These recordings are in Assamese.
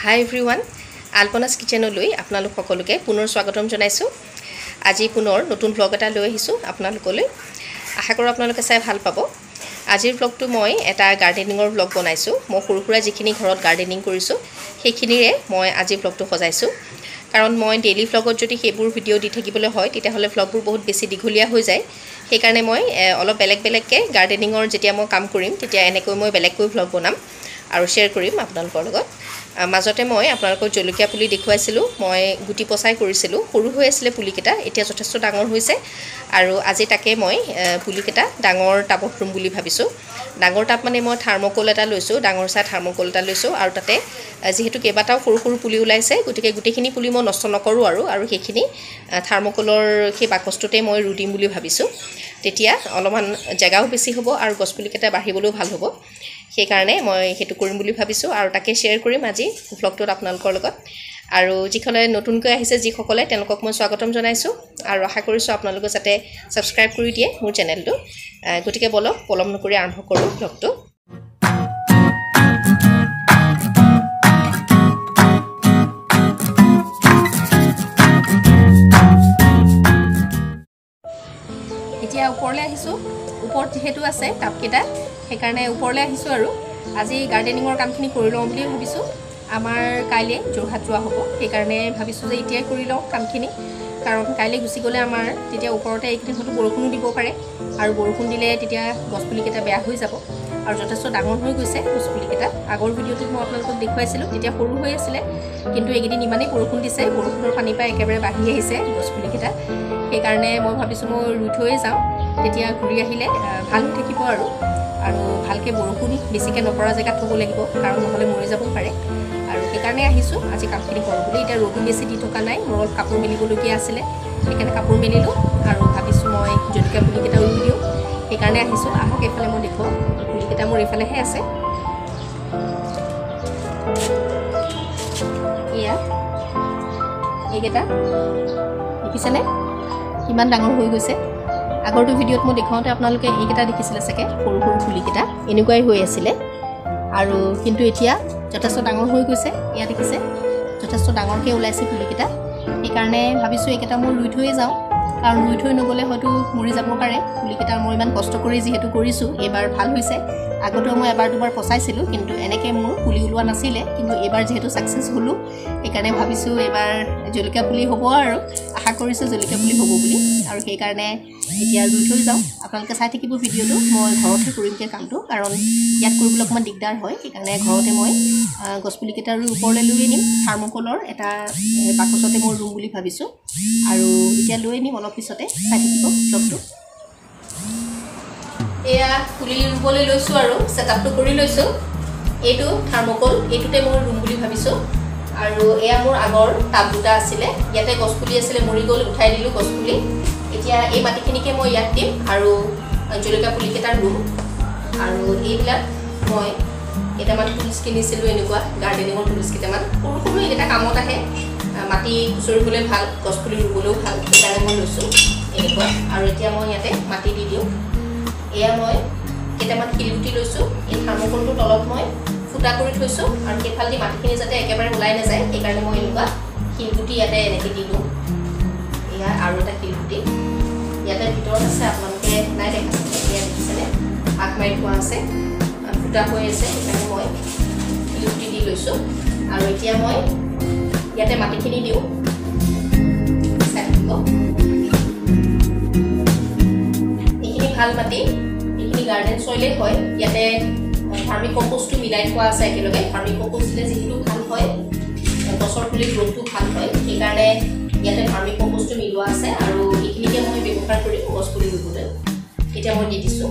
Hi everyone, Alpona's Kitchen লৈ আপোনালোক সকলোকে পুনৰ স্বাগতম জনাইছো। আজি পুনৰ নতুন ব্লগ এটা লৈ আহিছো আপোনালোকলৈ। আশা কৰো আপোনালোকে চাই ভাল পাব। আজিৰ ব্লগটো মই এটা গাৰ্ডেনিংৰ ব্লগ বনাইছো। মই সৰুসুৰা যিখিনি ঘৰত গাৰ্ডেনিং কৰিছো সেইখিনিৰে মই আজি ব্লগটো সজাইছো। কাৰণ মই ডেইলি ব্লগত যদি সেইবোৰ ভিডিও দি থাকিবলৈ হয় তেতিয়াহলে ব্লগবোৰ বহুত বেছি দীঘলীয়া হৈ যায়। সেইকাৰণে মই অলপ বেলেগকে গাৰ্ডেনিংৰ যেতিয়া মই কাম কৰিম তেতিয়া এনেকৈ মই বেলেগকৈ ব্লগ বনাম আৰু শেয়াৰ কৰিম আপোনালোকৰ লগত। মাজতে মই আপোনালোকক জলকীয়া পুলি দেখুৱাইছিলো। মই গুটি পচাই কৰিছিলো। সৰু হৈ আছিল পুলিকেটা, এতিয়া যথেষ্ট ডাঙৰ হৈছে আৰু আজি তাকে মই পুলিকেটা ডাঙৰ টাবত ৰুম বুলি ভাবিছো। ডাঙৰ টাব মানে মই থাৰ্মোকল এটা লৈছো, ডাঙৰ চাই থাৰ্মোকল এটা লৈছো আৰু তাতে যেহেতু কেইবাটাও সৰু পুলি ওলাইছে গতিকে গুটিখিনি পুলি মই নষ্ট নকৰো আৰু সেইখিনি থাৰ্মোকলৰ সেই বাকচটোতে মই ৰুই দিম বুলি ভাবিছো। তেতিয়া অলপমান জায়গাও বেছি হ'ব আৰু গছ পুলিকেটা বাঢ়িবলৈও ভাল হ'ব। সেই কাৰণে মই হেতু কৰিম বুলি ভাবিছো আৰু তাকে শেয়াৰ কৰিম আজি ব্লগটোত আপোনালোকৰ লগত। আৰু যিখনে নতুনকৈ আহিছে যিসকলে তেওঁলোকক মই স্বাগতম জনাইছো আৰু আশা কৰিছো আপোনালোকে যাতে সাবস্ক্ৰাইব কৰি দিয়ে মোৰ চেনেলটো। গতিকে বলক পলম নকৰি আৰম্ভ কৰো ব্লগটো। এতিয়া ওপৰলৈ আহিছো। ওপৰত যেহেতু আছে টাবকেইটা সেইকাৰণে ওপৰলৈ আহিছো আৰু আজি গাৰ্ডেনিংৰ কামখিনি কৰি লওঁ বুলি ভাবিছো। আমাৰ কাইলে যোৰহাট যোৱা হ'ব, সেইকাৰণে ভাবিছো যে এতিয়াই কৰি লওঁ কামখিনি। কাৰণ কাইলে গুচি গ'লে আমাৰ তেতিয়া ওপৰতে এইকেইদিন হয়তো বৰষুণো দিব পাৰে আৰু বৰষুণ দিলে তেতিয়া গছপুলিকেইটা বেয়া হৈ যাব আৰু যথেষ্ট ডাঙৰ হৈ গৈছে গছপুলিকেইটা। আগৰ ভিডিঅ'টোত মই আপোনালোকক দেখুৱাইছিলোঁ, তেতিয়া সৰু হৈ আছিলে, কিন্তু এইকেইদিন ইমানেই বৰষুণ দিছে, বৰষুণৰ পানীৰ পৰা একেবাৰে বাঢ়ি আহিছে গছপুলিকেইটা। সেইকাৰণে মই ভাবিছোঁ মই ৰুই থৈয়ে যাওঁ, তেতিয়া ঘূৰি আহিলে ভাল হৈ থাকিব আৰু ভালকৈ বৰষুণ বেছিকৈ নপৰা জেগাত থ'ব লাগিব, কাৰণ নহ'লে মৰি যাব পাৰে। আৰু সেইকাৰণে আহিছোঁ আজি কামখিনি কৰোঁ বুলি। এতিয়া ৰ'দো বেছি দি থকা নাই, মোৰ অলপ কাপোৰ মেলিবলগীয়া আছিলে, সেইকাৰণে কাপোৰ মেলিলোঁ আৰু ভাবিছোঁ মই জলকীয়া পুলিকেইটা ৰুই দিওঁ। সেইকাৰণে আহিছোঁ। আহক এইফালে মই দেখুৱাওঁ, পুলিকেইটা মোৰ এইফালেহে আছে। এয়া এইকেইটা দেখিছেনে কিমান ডাঙৰ হৈ গৈছে। আগৰটো ভিডিঅ'ত মই দেখুৱাওঁতে আপোনালোকে এইকেইটা দেখিছিলে চাগে, সৰু পুলিকেইটা এনেকুৱাই হৈ আছিলে আৰু কিন্তু এতিয়া যথেষ্ট ডাঙৰ হৈ গৈছে। এয়া দেখিছে যথেষ্ট ডাঙৰকৈ ওলাইছে পুলিকেইটা। সেইকাৰণে ভাবিছোঁ এইকেইটা মই ৰুই থৈয়ে যাওঁ, কাৰণ ৰুই থৈ নগ'লে হয়তো মৰি যাব পাৰে পুলিকেইটা। মই ইমান কষ্ট কৰি যিহেতু কৰিছোঁ, এইবাৰ ভাল হৈছে। আগতেও মই এবাৰ দুবাৰ পচাইছিলোঁ কিন্তু এনেকৈ মোৰ পুলি ওলোৱা নাছিলে, কিন্তু এইবাৰ যিহেতু ছাকচেছ হ'লোঁ সেইকাৰণে ভাবিছোঁ এইবাৰ জলকীয়া পুলি হ'ব আৰু আশা কৰিছোঁ জলকীয়া পুলি হ'ব বুলি। আৰু সেইকাৰণে এতিয়া ৰুই থৈ যাওঁ। আপোনালোকে চাই থাকিব ভিডিঅ'টো। মই ঘৰতে কৰিমকৈ কামটো, কাৰণ ইয়াত কৰিবলৈ অকণমান দিগদাৰ হয়। সেইকাৰণে ঘৰতে মই গছপুলিকেইটা ৰুই ওপৰলৈ লৈ আনিম। থাৰ্মোকলৰ এটা বাকচতে মই ৰুম বুলি ভাবিছোঁ আৰু এতিয়া লৈ আনিম অলপ পিছতে। চাই থাকিব ব্লগটো। এয়া পুলি ৰুবলৈ লৈছোঁ আৰু ছেটআপটো কৰি লৈছোঁ। এইটো থাৰ্মোকল, এইটোতে মই ৰুম বুলি ভাবিছোঁ। আৰু এয়া মোৰ আগৰ টাব দুটা আছিলে, ইয়াতে গছপুলি আছিলে, মৰি গ'ল, উঠাই দিলোঁ গছপুলি। এতিয়া এই মাটিখিনিকে মই ইয়াত দিম আৰু জলকীয়া পুলিকেইটা ৰুম। আৰু এইবিলাক মই কেইটামান টুলছ কিনিছিলোঁ, এনেকুৱা গাৰ্ডেনিঙৰ টুলছ কেইটামান। সৰু এইকেইটা কামত আহে, মাটি খুচৰিবলৈ ভাল, গছপুলি ৰুবলৈও ভাল, সেইকাৰণে মই লৈছোঁ এনেকুৱা। আৰু এতিয়া মই ইয়াতে মাটি দি দিওঁ। এয়া মই কেইটামান শিলগুটি লৈছোঁ। এই থাৰ্মোকলটোৰ তলত মই ফুটা কৰি থৈছোঁ আৰু সেইফালেদি মাটিখিনি যাতে একেবাৰে ওলাই নাযায় সেইকাৰণে মই এনেকুৱা শিলগুটি ইয়াতে এনেকৈ দি দিওঁ। এয়া আৰু এটা শিলগুটি ইয়াতে ভিতৰত আছে, আপোনালোকে নাই দেখা চাগে, এয়া দেখিছেনে আগ মাৰি থোৱা আছে, ফুটা হৈ আছে, সেইকাৰণে মই শিলগুটি দি লৈছোঁ। আৰু এতিয়া মই ইয়াতে মাটিখিনি দিওঁ। চাই থাকিব, এইখিনি ভাল মাটি, এইখিনি গাৰ্ডেন চইলেই হয়। ইয়াতে ভাৰ্মি কম্পোষ্টটো মিলাই থোৱা আছে একেলগে। ভাৰ্মি কম্পোষ্ট দিলে যিহেতু ভাল হয়, গছৰ পুলি গ্ৰোথটো ভাল হয়, সেইকাৰণে ইয়াতে ভাৰ্মি কম্পোষ্টটো মিলোৱা আছে আৰু এইখিনিকে মই ব্যৱহাৰ কৰিম গছ পুলি ৰুবলৈ। এতিয়া মই দি দিছোঁ।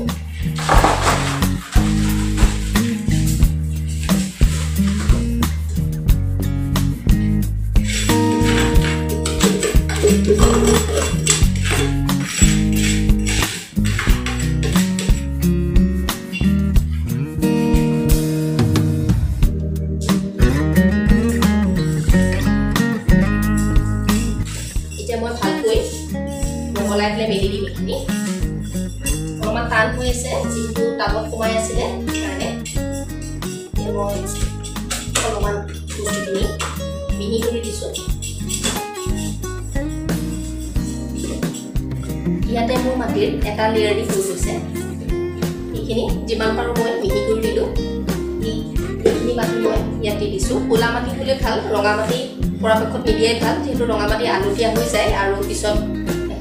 মই ভালকৈ বহলাই দিলে মেলি দিম। এইখিনি অলপমান টান হৈ আছে যিহেতু টাবত সোমাই আছিলে, সেইকাৰণে মই অলপমান বস্তুখিনি মিহি কৰি দিছোঁ ইয়াতে মোৰ মাটিৰ এটা লেয়াৰ দি হৈ গৈছে এইখিনি যিমান পাৰোঁ মই মিহি কৰি দিলোঁ এইখিনি মাটি মই ইয়াত দি দিছোঁ ক'লা মাটি হ'লে ভাল ৰঙা মাটি পৰাপক্ষত নিদিয়াই ভাল যিহেতু ৰঙা মাটি আলতীয়া হৈ যায় আৰু পিছত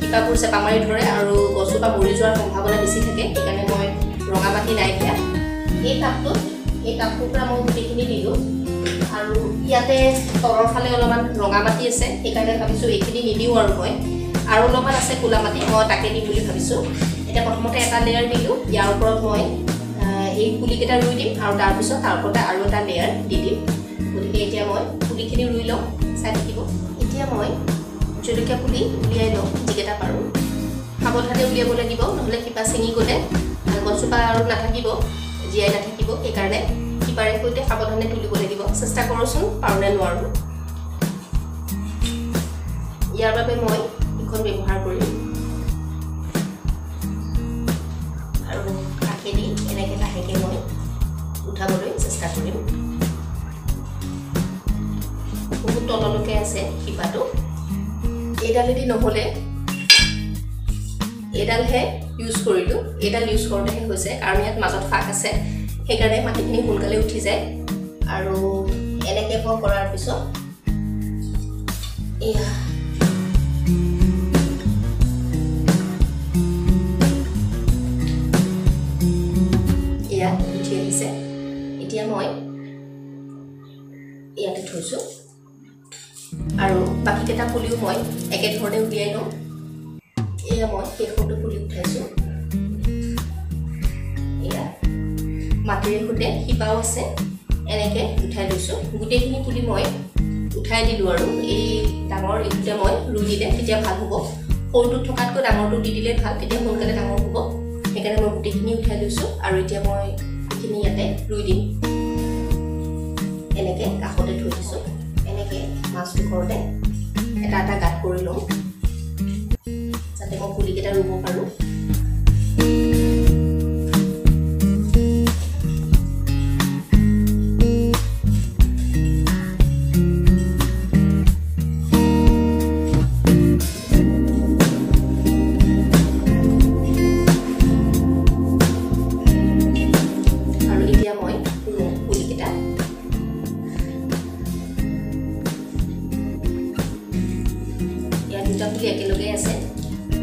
শিপাবোৰ চেপা মাৰি ধৰে আৰু গছজোপা মৰি যোৱাৰ সম্ভাৱনা বেছি থাকে সেইকাৰণে মই ৰঙা মাটি নাই দিয়া এই টাবটোৰ পৰা মই গোটেইখিনি দিলোঁ আৰু ইয়াতে তলৰ ফালে অলপমান ৰঙা মাটি আছে সেইকাৰণে ভাবিছোঁ এইখিনি নিদিওঁ আৰু মই আৰু অলপমান আছে ক'লা মাটি মই তাকে দিম বুলি ভাবিছোঁ এতিয়া প্ৰথমতে এটা লেয়াৰ দিলোঁ ইয়াৰ ওপৰত মই এই পুলিকেইটা ৰুই দিম আৰু তাৰপিছত তাৰ ওপৰতে আৰু এটা লেয়াৰ দি দিম গতিকে এতিয়া মই পুলিখিনি ৰুই লওঁ চাই থাকিব এতিয়া মই জলকীয়া পুলি উলিয়াই লওঁ যিকেইটা পাৰোঁ সাৱধানে উলিয়াব লাগিব নহ'লে শিপা ছিঙি গ'লে গছজোপা আৰু নাথাকিব জীয়াই নাথাকিব সেইকাৰণে শিপাৰে সৈতে সাৱধানে তুলিব লাগিব চেষ্টা কৰোঁচোন পাৰোঁনে নোৱাৰোঁ ইয়াৰ বাবে মই এইখন ব্যৱহাৰ কৰিম আৰু কাষেদি এনেকৈ লাহেকৈ মই উঠাবলৈ চেষ্টা কৰিম বহুত তললৈকে আছে শিপাটো এইডালেদি নহ'লে এইডালহে ইউজ কৰিলোঁ এইডাল ইউজ কৰোঁতেহে হৈছে কাৰণ ইয়াত মাজত ফাক আছে সেইকাৰণে মাটিখিনি সোনকালে উঠি যায় আৰু এনেকৈ মই কৰাৰ পিছত এয়া উঠি আহিছে এতিয়া মই ইয়াতে থৈছোঁ আৰু বাকীকেইটা পুলিও মই একেধৰণে উলিয়াই লওঁ এয়া মই শেষৰটো পুলি উঠাইছোঁ এয়া মাটিৰে সৈতে শিপাও আছে এনেকৈ উঠাই লৈছোঁ গোটেইখিনি পুলি মই উঠাই দিলোঁ আৰু এই ডাঙৰ এইটোতে মই ৰুই দিলে তেতিয়া ভাল হ'ব সৰুটোত থকাতকৈ ডাঙৰটো দি দিলে ভাল তেতিয়া সোনকালে ডাঙৰ হ'ব সেইকাৰণে মই গোটেইখিনি উঠাই লৈছোঁ আৰু এতিয়া মই এইখিনি ইয়াতে ৰুই দিম এনেকৈ কাষতে থৈ দিছোঁ এনেকৈ মাজডোখৰতে এটা এটা গাঁত কৰি লওঁ যাতে মই পুলিকেইটা ৰুব পাৰোঁ পুলি একেলগে আছে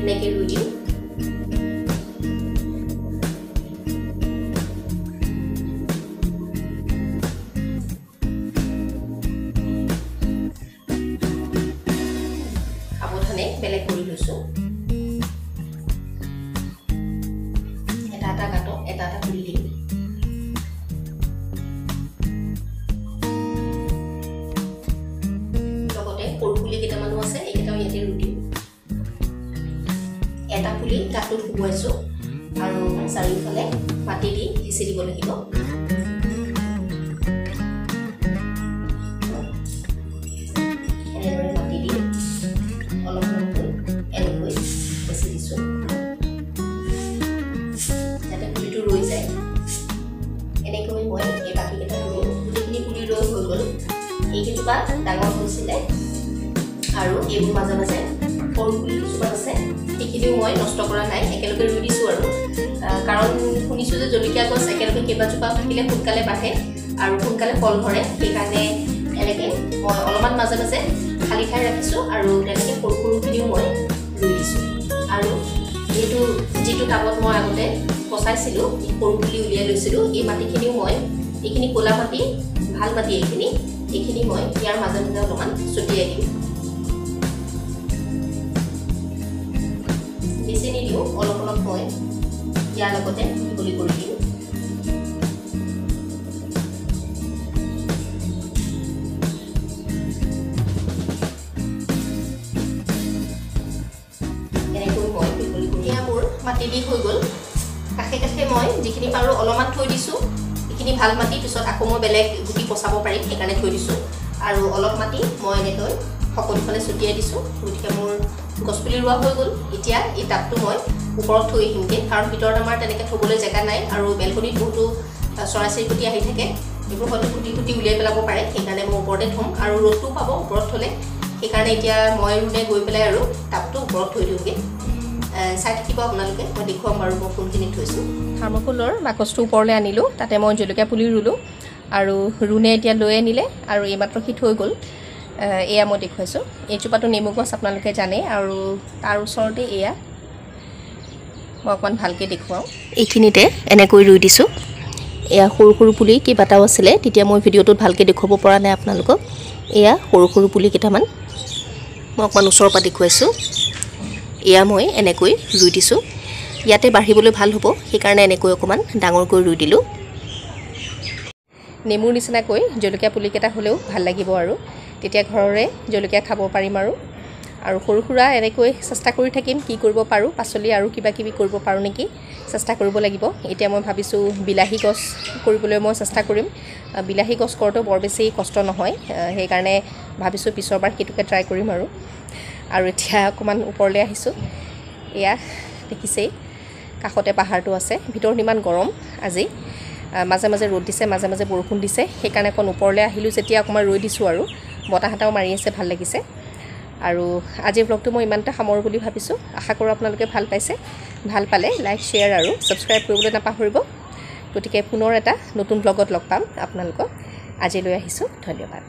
এনেকৈ ৰুই দিওঁ সাৱধানে বেলেগ কৰি লৈছোঁ এটা এটা গাঁতত এটা এটা পুলি দিম লগতে সৰু পুলি কেইটামানো আছে এইকেইটাও ইয়াতে ৰুই দিম এটা পুলি গাঁতটোত শুকুৱাইছোঁ আৰু চাৰিওফালে মাটি দি হেঁচি দিব লাগিব এনেদৰে মাটি দি অলপ অলপকৈ এনেকৈ হেঁচি দিছোঁ যাতে পুলিটো ৰৈ যায় এনেকৈ মই এই বাকীকেইটা ৰুলোঁ গোটেইখিনি পুলি ৰৈ হৈ গ'ল এইকেইজোপা ডাঙৰ হৈছিলে আৰু এইবোৰ মাজে মাজে সৰু পুলি কিছুমান আছে সেইখিনিও মই নষ্ট কৰা নাই একেলগে ৰুই দিছোঁ আৰু কাৰণ শুনিছোঁ যে জলকীয়া গছ একেলগে কেইবাজোপা থাকিলে সোনকালে বাঢ়ে আৰু সোনকালে ফল ধৰে সেইকাৰণে এনেকৈ মই অলপমান মাজে মাজে খালী ঠাই ৰাখিছোঁ আৰু তেনেকৈ সৰু সৰুখিনিও মই ৰুই দিছোঁ আৰু যিটো টাবত মই আগতে পচাইছিলোঁ সৰু পুলি উলিয়াই লৈছিলোঁ এই মাটিখিনিও মই এইখিনি ক'লা মাটি ভাল মাটি এইখিনি মই ইয়াৰ মাজে মাজে অলপমান ছটিয়াই দিওঁ বেছি নিদিওঁ অলপ অলপ মই ইয়াৰ লগতে মিহলি কৰি দিওঁ এনেকৈ মই মিহলি কৰি এয়া মোৰ মাটি দি হৈ গ'ল কাষে কাষে মই যিখিনি পাৰোঁ অলপমান থৈ দিছোঁ এইখিনি ভাল মাটি পিছত আকৌ মই বেলেগ গুটি পচাব পাৰিম সেইকাৰণে থৈ দিছোঁ আৰু অলপ মাটি মই এনেকৈ সকলোফালে ছটিয়াই দিছোঁ গতিকে মোৰ গছপুলি ৰোৱা হৈ গ'ল এতিয়া এই টাবটো মই ওপৰত থৈ আহিমগৈ কাৰণ ভিতৰত আমাৰ তেনেকৈ থ'বলৈ জেগা নাই আৰু বেলকনিত বহুতো চৰাই চিৰিকটি আহি থাকে এইবোৰ হয়তো কুটি কুটি উলিয়াই পেলাব পাৰে, সেইকাৰণে মই ওপৰতে থ'ম আৰু ৰ'দটো পাব ওপৰত থ'লে। সেইকাৰণে এতিয়া মই ৰুণে গৈ পেলাই আৰু টাবটো ওপৰত থৈ দিওঁগৈ। চাই থাকিব আপোনালোকে, মই দেখুৱাম বাৰু মই কোনখিনি থৈছোঁ। থাৰ্মকলৰ বাকচটো ওপৰলৈ আনিলোঁ, তাতে মই জলকীয়া পুলি ৰুলোঁ আৰু ৰুণে এতিয়া লৈ আনিলে আৰু এইমাত্ৰ সি থৈ গ'ল। এয়া মই দেখুৱাইছোঁ। এইজোপাটো নেমু গছ আপোনালোকে জানে আৰু তাৰ ওচৰতে এয়া মই অকণমান ভালকৈ দেখুৱাওঁ। এইখিনিতে এনেকৈ ৰুই দিছোঁ। এয়া সৰু সৰু পুলি কেইবাটাও আছিলে, তেতিয়া মই ভিডিঅ'টোত ভালকৈ দেখুৱাব পৰা নাই আপোনালোকক। এয়া সৰু সৰু পুলি কেইটামান মই অকণমান ওচৰৰ পৰা দেখুৱাইছোঁ। এয়া মই এনেকৈ ৰুই দিছোঁ। ইয়াতে বাঢ়িবলৈ ভাল হ'ব, সেইকাৰণে এনেকৈ অকণমান ডাঙৰকৈ ৰুই দিলোঁ। নেমুৰ নিচিনাকৈ জলকীয়া পুলিকেইটা হ'লেও ভাল লাগিব আৰু তেতিয়া ঘৰৰে জলকীয়া খাব পাৰিম আৰু সৰু সুৰা এনেকৈ চেষ্টা কৰি থাকিম কি কৰিব পাৰোঁ, পাচলি আৰু কিবা কিবি কৰিব পাৰোঁ নেকি চেষ্টা কৰিব লাগিব। এতিয়া মই ভাবিছোঁ বিলাহী গছ কৰিবলৈ মই চেষ্টা কৰিম। বিলাহী গছ কৰোঁতেও বৰ বেছি কষ্ট নহয়, সেইকাৰণে ভাবিছোঁ পিছৰবাৰ সেইটোকে ট্ৰাই কৰিম আৰু এতিয়া অকণমান ওপৰলৈ আহিছোঁ। এয়া দেখিছেই কাষতে পাহাৰটো আছে। ভিতৰত ইমান গৰম আজি, মাজে মাজে ৰ'দ দিছে, মাজে মাজে বৰষুণ দিছে, সেইকাৰণে অকণ ওপৰলৈ আহিলোঁ যেতিয়া অকণমান ৰৈ দিছোঁ আৰু বতাহ এটাও মাৰি আছে, ভাল লাগিছে। আৰু আজিৰ ব্লগটো মই ইমানতে সামৰোঁ বুলি ভাবিছোঁ। আশা কৰোঁ আপোনালোকে ভাল পাইছে। ভাল পালে লাইক, শ্বেয়াৰ আৰু ছাবস্ক্ৰাইব কৰিবলৈ নাপাহৰিব। গতিকে পুনৰ এটা নতুন ব্লগত লগ পাম আপোনালোকক। আজিলৈ আহিছোঁ, ধন্যবাদ।